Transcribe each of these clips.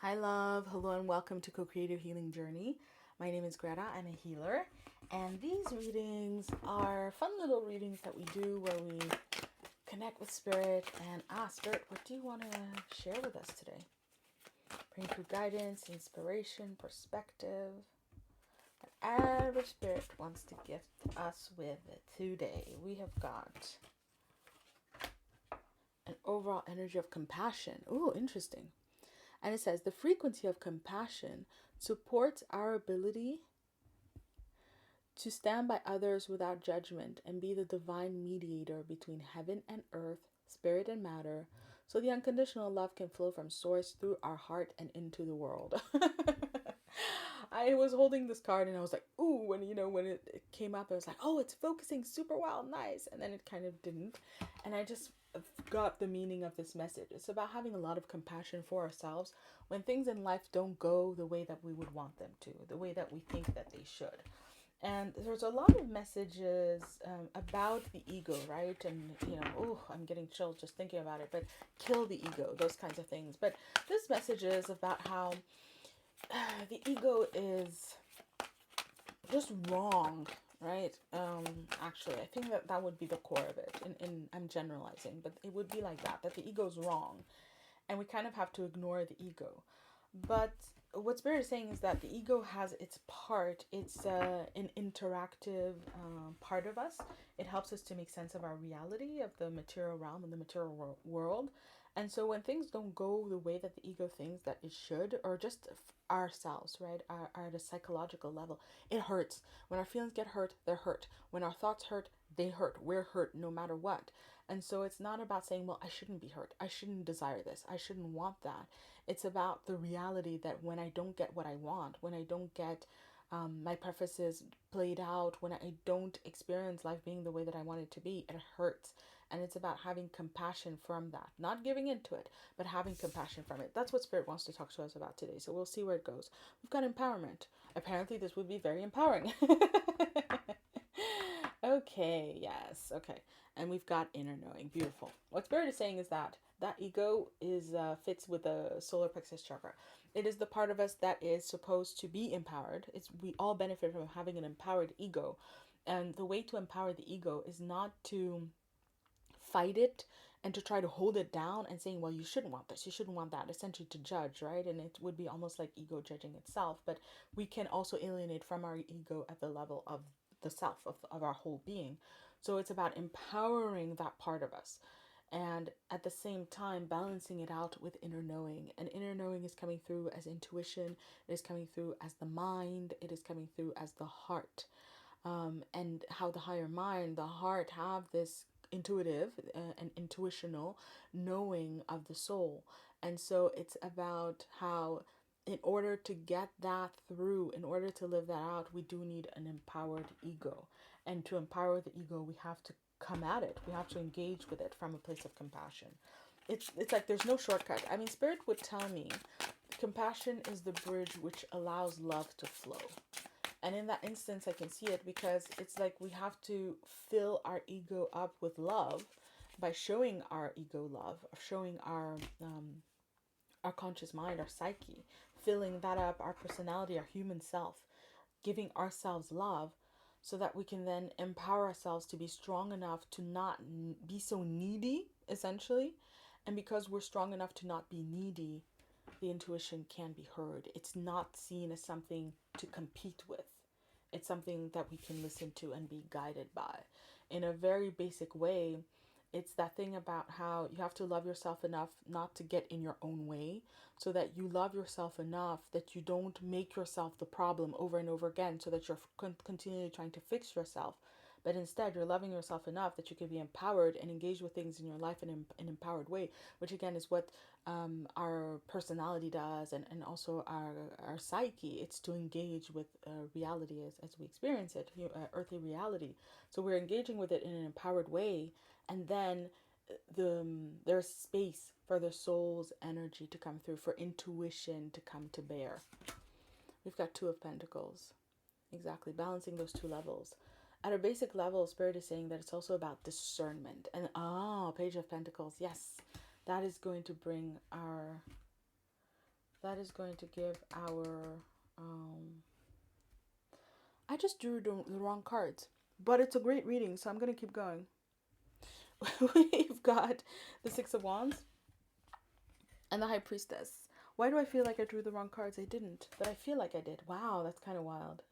Hi, love. Hello, and welcome to Co-Creative Healing Journey. My name is Greta. I'm a healer, and these readings are fun little readings that we do where we connect with Spirit and Spirit, what do you want to share with us today? Bring through guidance, inspiration, perspective, whatever Spirit wants to gift us with today. We have got an overall energy of compassion. Ooh, interesting. And it says, the frequency of compassion supports our ability to stand by others without judgment and be the divine mediator between heaven and earth, spirit and matter, so the unconditional love can flow from source through our heart and into the world. I was holding this card and I was like, ooh, when it came up, I was like, oh, it's focusing super well, nice. And then it kind of didn't. And I just got the meaning of this message. It's about having a lot of compassion for ourselves when things in life don't go the way that we would want them to, the way that we think that they should. And there's a lot of messages about the ego, right? And, I'm getting chilled just thinking about it, but kill the ego, those kinds of things. But this message is about how the ego is just wrong, right? Actually, I think that would be the core of it. I'm generalizing, but it would be like that the ego's wrong. And we kind of have to ignore the ego. But what Spirit is saying is that the ego has its part. It's an interactive part of us. It helps us to make sense of our reality, of the material realm and the material world. And so when things don't go the way that the ego thinks that it should, or just ourselves, right, are at a psychological level, it hurts. When our feelings get hurt, they're hurt. When our thoughts hurt, they hurt. We're hurt no matter what. And so it's not about saying, well, I shouldn't be hurt. I shouldn't desire this. I shouldn't want that. It's about the reality that when I don't get what I want, when I don't get my preferences played out, when I don't experience life being the way that I want it to be, it hurts. And it's about having compassion from that. Not giving into it, but having compassion from it. That's what Spirit wants to talk to us about today. So we'll see where it goes. We've got empowerment. Apparently this would be very empowering. Okay, yes, okay. And we've got inner knowing. Beautiful. What Spirit is saying is that ego is fits with the solar plexus chakra. It is the part of us that is supposed to be empowered. We all benefit from having an empowered ego. And the way to empower the ego is not to fight it and to try to hold it down and saying, well, you shouldn't want this, you shouldn't want that, essentially to judge, right? And it would be almost like ego judging itself. But we can also alienate from our ego at the level of the self, of our whole being. So it's about empowering that part of us and at the same time balancing it out with inner knowing. And inner knowing is coming through as intuition, it is coming through as the mind, it is coming through as the heart. And how the higher mind, the heart, have this intuitive and intuitional knowing of the soul. And so it's about how, in order to get that through, in order to live that out, we do need an empowered ego. And to empower the ego, we have to come at it. We have to engage with it from a place of compassion. It's like there's no shortcut. I mean, Spirit would tell me compassion is the bridge which allows love to flow. And in that instance, I can see it because it's like we have to fill our ego up with love by showing our ego love, showing our conscious mind, our psyche, filling that up, our personality, our human self, giving ourselves love so that we can then empower ourselves to be strong enough to not be so needy, essentially. And because we're strong enough to not be needy, the intuition can be heard. It's not seen as something to compete with. It's something that we can listen to and be guided by. In a very basic way, it's that thing about how you have to love yourself enough not to get in your own way, so that you love yourself enough that you don't make yourself the problem over and over again, so that you're continually trying to fix yourself. But instead, you're loving yourself enough that you can be empowered and engage with things in your life in an empowered way, which again is what our personality does, and also our psyche. It's to engage with reality as we experience it, earthly reality. So we're engaging with it in an empowered way, and then there's space for the soul's energy to come through, for intuition to come to bear. We've got Two of Pentacles. Exactly, balancing those two levels. At a basic level, Spirit is saying that it's also about discernment. And Page of Pentacles, yes, that is going to bring our that is going to give our... I just drew the wrong cards. But it's a great reading, so I'm going to keep going. We've got the Six of Wands and the High Priestess. Why do I feel like I drew the wrong cards? I didn't, but I feel like I did. Wow, that's kind of wild.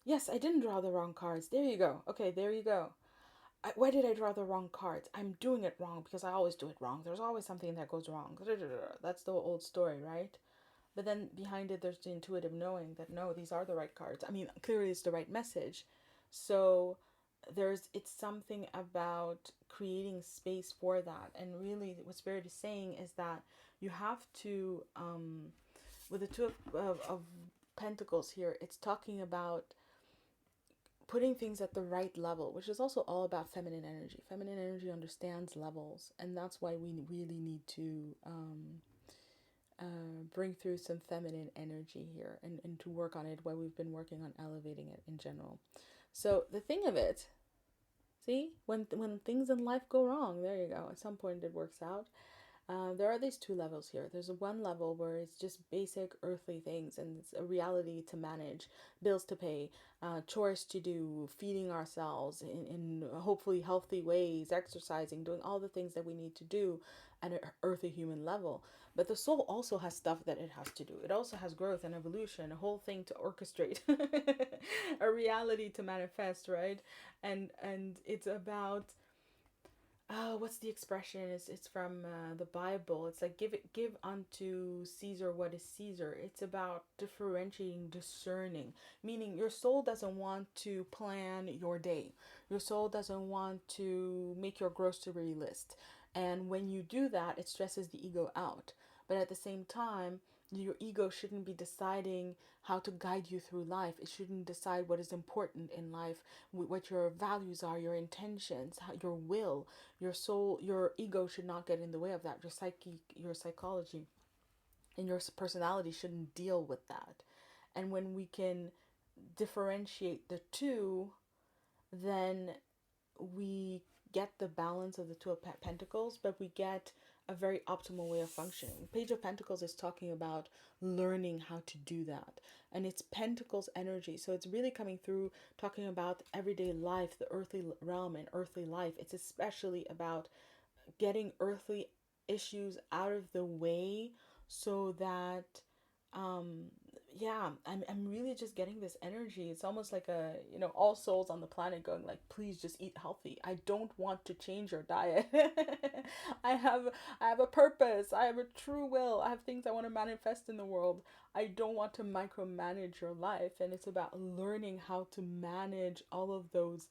Yes, I didn't draw the wrong cards. There you go. Okay, there you go. Why did I draw the wrong cards? I'm doing it wrong because I always do it wrong. There's always something that goes wrong. That's the old story, right? But then behind it, there's the intuitive knowing that no, these are the right cards. I mean, clearly it's the right message. So it's something about creating space for that. And really what Spirit is saying is that you have to, with the Two of Pentacles here, it's talking about putting things at the right level, which is also all about feminine energy. Feminine energy understands levels, and that's why we really need to bring through some feminine energy here and to work on it while we've been working on elevating it in general. So the thing of it, see, when things in life go wrong, there you go, at some point it works out. There are these two levels here. There's one level where it's just basic earthly things and it's a reality to manage, bills to pay, chores to do, feeding ourselves in hopefully healthy ways, exercising, doing all the things that we need to do at an earthly human level. But the soul also has stuff that it has to do. It also has growth and evolution, a whole thing to orchestrate, a reality to manifest, right? And it's about... what's the expression? It's from the Bible. It's like give unto Caesar what is Caesar. It's about differentiating, discerning. Meaning your soul doesn't want to plan your day. Your soul doesn't want to make your grocery list. And when you do that, it stresses the ego out. But at the same time, your ego shouldn't be deciding how to guide you through life. It shouldn't decide what is important in life, what your values are, your intentions, your will, your soul. Your ego should not get in the way of that. Your psyche, your psychology, and your personality shouldn't deal with that. And when we can differentiate the two, then we get the balance of the Two of Pentacles, but we get a very optimal way of functioning. Page of Pentacles is talking about learning how to do that. And it's Pentacles energy. So it's really coming through talking about everyday life, the earthly realm and earthly life. It's especially about getting earthly issues out of the way so that I'm really just getting this energy. It's almost like all souls on the planet going like, please just eat healthy. I don't want to change your diet. I have a purpose. I have a true will. I have things I want to manifest in the world. I don't want to micromanage your life. And it's about learning how to manage all of those,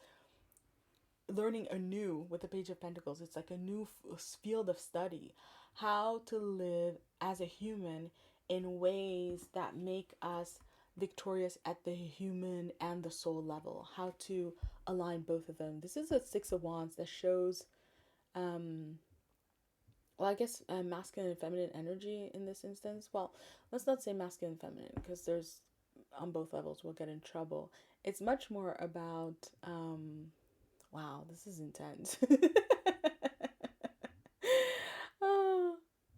learning anew with the Page of Pentacles. It's like a new field of study, how to live as a human in ways that make us victorious at the human and the soul level, how to align both of them. This is a Six of Wands that shows, masculine and feminine energy in this instance. Well, let's not say masculine and feminine because there's, on both levels, we'll get in trouble. It's much more about, wow, this is intense.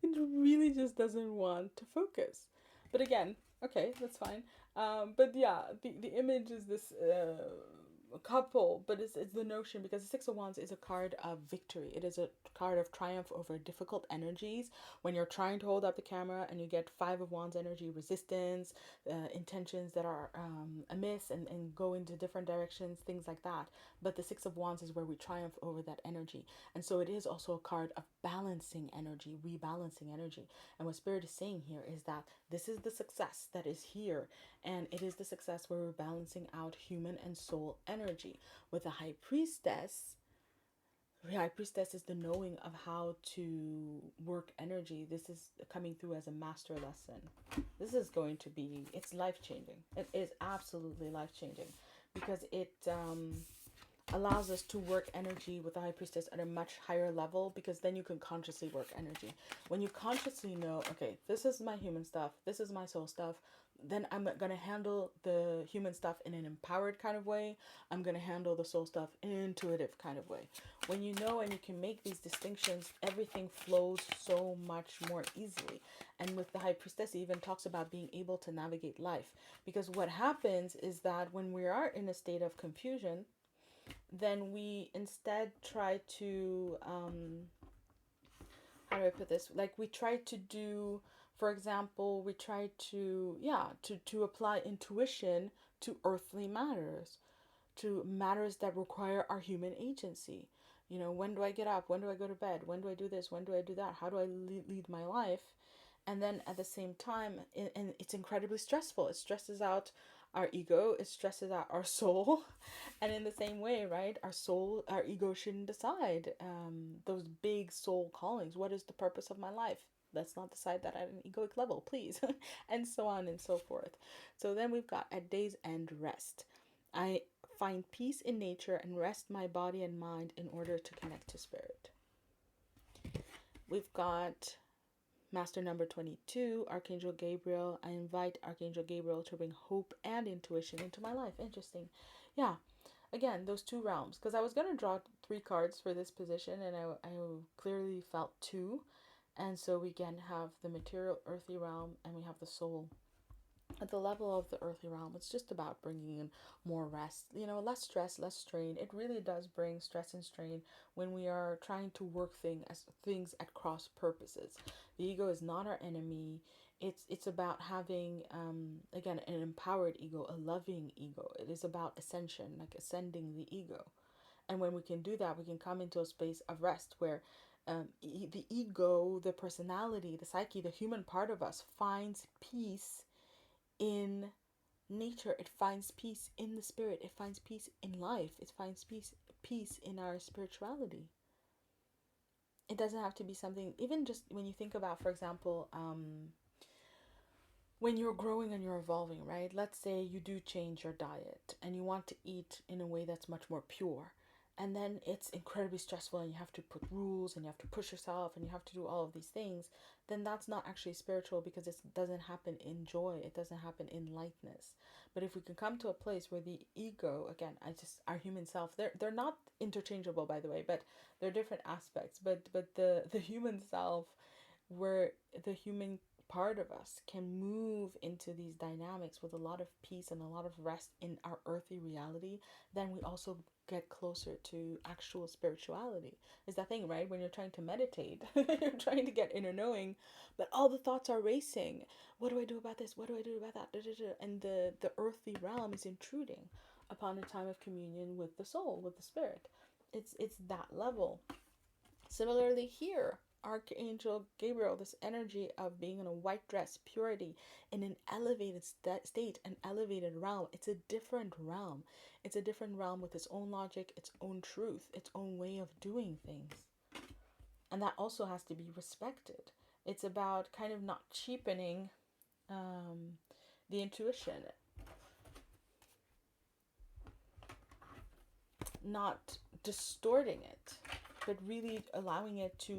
It really just doesn't want to focus. But again, okay, that's fine. But yeah, the image is this couple, but it's the notion, because the Six of Wands is a card of victory. It is a card of triumph over difficult energies. When you're trying to hold up the camera and you get Five of Wands energy, resistance, intentions that are amiss and go into different directions, things like that. But the Six of Wands is where we triumph over that energy. And so it is also a card of balancing energy, rebalancing energy. And what Spirit is saying here is that this is the success that is here. And it is the success where we're balancing out human and soul energy. With the High Priestess, the High Priestess is the knowing of how to work energy. This is coming through as a master lesson. This is going to be, it's life-changing. It is absolutely life-changing because it, allows us to work energy with the high priestess at a much higher level, because then you can consciously work energy. When you consciously know, okay, this is my human stuff, this is my soul stuff, then I'm going to handle the human stuff in an empowered kind of way. I'm going to handle the soul stuff in an intuitive kind of way. When you know and you can make these distinctions, everything flows so much more easily. And with the high priestess, he even talks about being able to navigate life. Because what happens is that when we are in a state of confusion, then we instead try to, how do I put this? Like we try to do, for example, we try to, to apply intuition to earthly matters, to matters that require our human agency. You know, when do I get up? When do I go to bed? When do I do this? When do I do that? How do I lead my life? And then at the same time, and it's incredibly stressful. It stresses out our ego, it stresses out our soul. And in the same way, right, our ego shouldn't decide those big soul callings. What is the purpose of my life? Let's not decide that at an egoic level, please. And so on and so forth. So then we've got at day's end, rest. I find peace in nature and rest my body and mind in order to connect to spirit. We've got Master number 22, Archangel Gabriel. I invite Archangel Gabriel to bring hope and intuition into my life. Interesting. Yeah. Again, those two realms. Because I was going to draw 3 cards for this position, and I clearly felt 2. And so we again have the material earthly realm, and we have the soul. At the level of the earthly realm, it's just about bringing in more rest, less stress, less strain. It really does bring stress and strain when we are trying to work things at cross purposes. The ego is not our enemy. It's about having, again, an empowered ego, a loving ego. It is about ascension, like ascending the ego. And when we can do that, we can come into a space of rest where the ego, the personality, the psyche, the human part of us finds peace in nature. It finds peace in the spirit. It finds peace in life. It finds peace in our spirituality. It doesn't have to be something, even just when you think about, for example, when you're growing and you're evolving, right? Let's say you do change your diet and you want to eat in a way that's much more pure. And then it's incredibly stressful and you have to put rules and you have to push yourself and you have to do all of these things. Then that's not actually spiritual, because it doesn't happen in joy. It doesn't happen in lightness. But if we can come to a place where the ego, again, our human self, they're not interchangeable, by the way, but they're different aspects. But the human self, where the human part of us can move into these dynamics with a lot of peace and a lot of rest in our earthly reality, then we also get closer to actual spirituality. Is that thing, right? When you're trying to meditate, you're trying to get inner knowing, but all the thoughts are racing. What do I do about this? What do I do about that? And the earthly realm is intruding upon a time of communion with the soul, with the spirit. It's that level. Similarly here, Archangel Gabriel, this energy of being in a white dress, purity, in an elevated state, an elevated realm. It's a different realm. It's a different realm with its own logic, its own truth, its own way of doing things. And that also has to be respected. It's about kind of not cheapening the intuition, not distorting it, but really allowing it to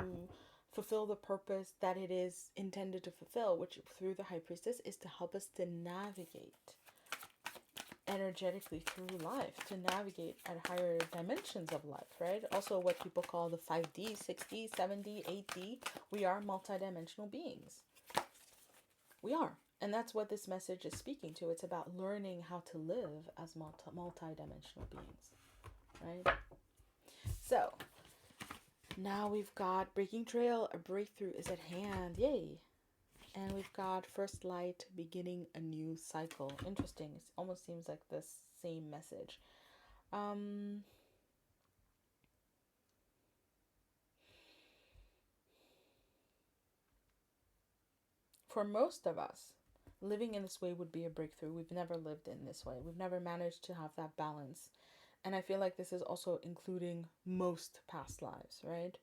fulfill the purpose that it is intended to fulfill, which through the high priestess is to help us to navigate energetically through life, to navigate at higher dimensions of life, right? Also what people call the 5D, 6D, 7D, 8D. We are multidimensional beings. We are. And that's what this message is speaking to. It's about learning how to live as multidimensional beings, right? So now we've got breaking trail, a breakthrough is at hand. Yay. And we've got first light, beginning a new cycle. Interesting. It almost seems like the same message. For most of us, living in this way would be a breakthrough. We've never lived in this way. We've never managed to have that balance. And I feel like this is also including most past lives, right?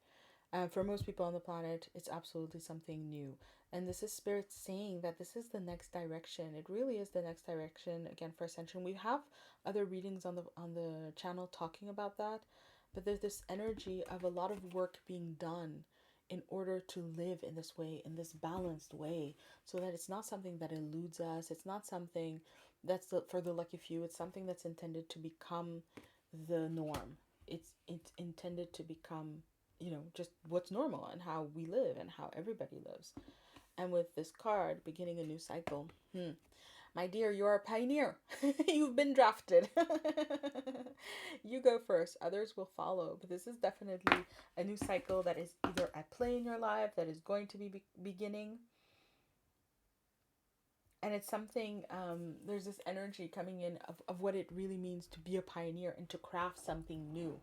For most people on the planet, it's absolutely something new. And this is Spirit saying that this is the next direction. It really is the next direction again for Ascension. We have other readings on the channel talking about that, but there's this energy of a lot of work being done in order to live in this way, in this balanced way, so that it's not something that eludes us. It's not something for the lucky few. It's something that's intended to become the norm. It's intended to become, just what's normal and how we live and how everybody lives. And with this card, beginning a new cycle, my dear, you're a pioneer. You've been drafted. You go first. Others will follow. But this is definitely a new cycle that is either at play in your life, that is going to be beginning. And it's something, there's this energy coming in of what it really means to be a pioneer and to craft something new.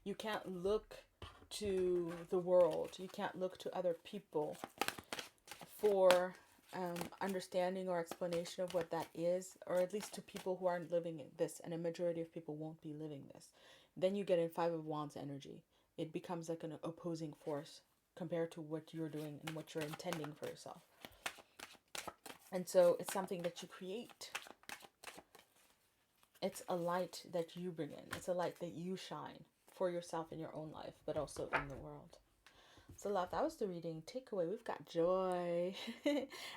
You can't look to the world. You can't look to other people for understanding or explanation of what that is, or at least to people who aren't living this, and a majority of people won't be living this. Then you get in Five of Wands energy. It becomes like an opposing force compared to what you're doing and what you're intending for yourself. And so it's something that you create. It's a light that you bring in. It's a light that you shine for yourself in your own life, but also in the world. So love, that was the reading. Takeaway, we've got Joy.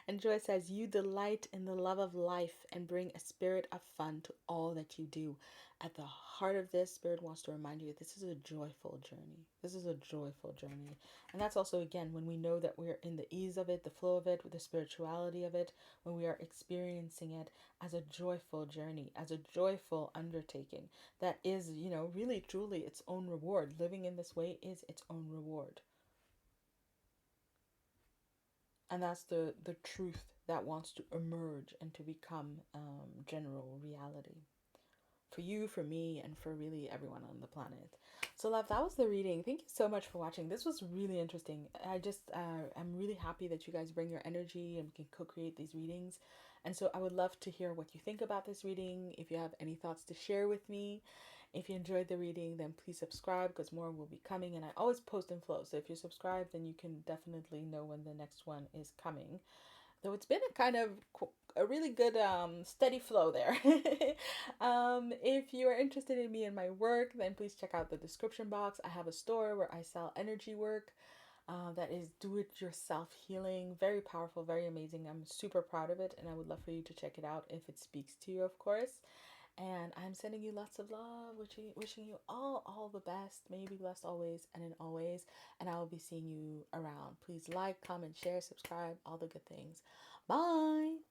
And Joy says, you delight in the love of life and bring a spirit of fun to all that you do. At the heart of this, Spirit wants to remind you, this is a joyful journey. This is a joyful journey. And that's also, again, when we know that we're in the ease of it, the flow of it, with the spirituality of it, when we are experiencing it as a joyful journey, as a joyful undertaking, that is, really, truly its own reward. Living in this way is its own reward. And that's the truth that wants to emerge and to become general reality. For you, for me, and for really everyone on the planet. So love, that was the reading. Thank you so much for watching. This was really interesting. I'm really happy that you guys bring your energy and can co-create these readings. And so I would love to hear what you think about this reading. If you have any thoughts to share with me. If you enjoyed the reading, then please subscribe, because more will be coming. And I always post in flow. So if you subscribe, then you can definitely know when the next one is coming. Though it's been a really good steady flow there. If you are interested in me and my work, then please check out the description box. I have a store where I sell energy work that is do-it-yourself healing. Very powerful, very amazing. I'm super proud of it, and I would love for you to check it out if it speaks to you, of course. And I'm sending you lots of love, wishing you all the best. May you be blessed always and in always. And I will be seeing you around. Please like, comment, share, subscribe, all the good things. Bye.